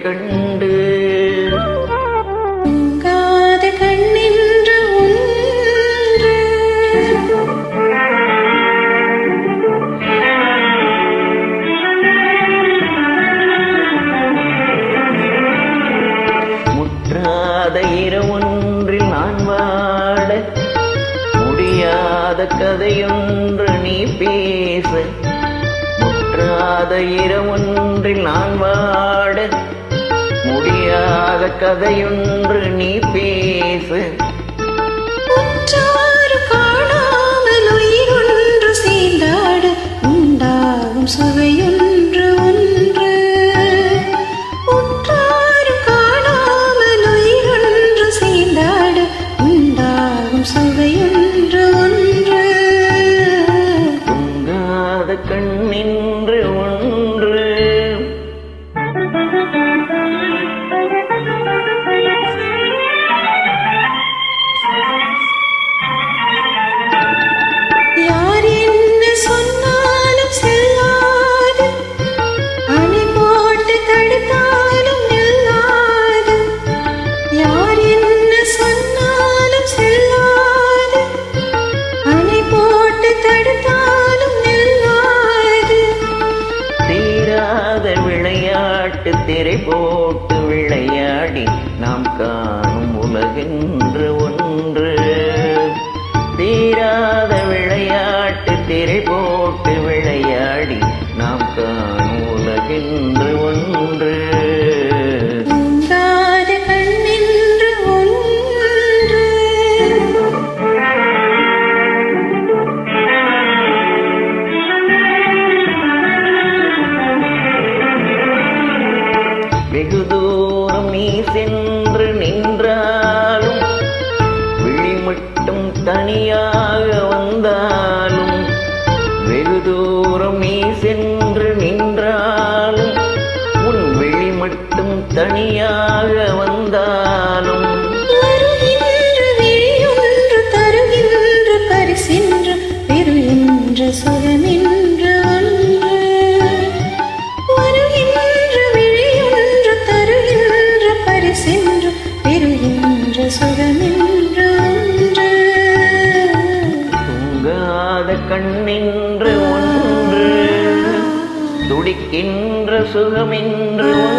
கண்டு தூங்காத கண்ணென்று ஒன்று முற்றாத இரவொன்றில் நான் வாட முடியாத கதையொன்று நீ பேச முற்றாத இரவொன்றில் நான் வாட முடியாத கதையொன்று நீ பேச உற்றாறு காணாமல் உயிரொன்று சேர்ந்தாடு உண்டாகும் சுவையொன்று ஒன்று உற்றாறு காணாமல் உயிரொன்று சேர்ந்தாடு உண்டாகும் சுவையொன்று ஒன்று தூங்காத கண்ணின்று ஒன்று யார் என்ன சொன்னாலும் செல்லாது அணை போட்டு தடுத்தாலும் நில்லாது யார் என்ன சொன்னாலும் செல்லாது அணை போட்டு தடுத்தாலும் நில்லாது தீராத விளையாட்டு திரை போட்டு விளையாடி நாம் காணும் உலகென்று ஒன்று தீராத விளையாட்டு திரை போட்டு விளையாடி நாம் காணும் உலகென்று ஒன்று தூங்காத கண்ணென்று ஒன்று வெகு தூரம் நீ சென்று நின்றாலும் விழி மட்டும் தனியாக வந்தாலும் வெகு தூரம் நீ சென்று நின்றாலும் உன் விழி மட்டும் தனியாக வந்தாலும் வருகின்ற விழியொன்று தருகின்ற பரிசென்று பெறுகின்ற சுகமென்று ஒன்று வருகின்ற விழியொன்று தருகின்ற பரிசென்று பெறுகின்ற சுகமென்று ஒன்று தூங்காத கண்ணின்று ஒன்று துடிக்கின்ற சுகமென்று ஒன்று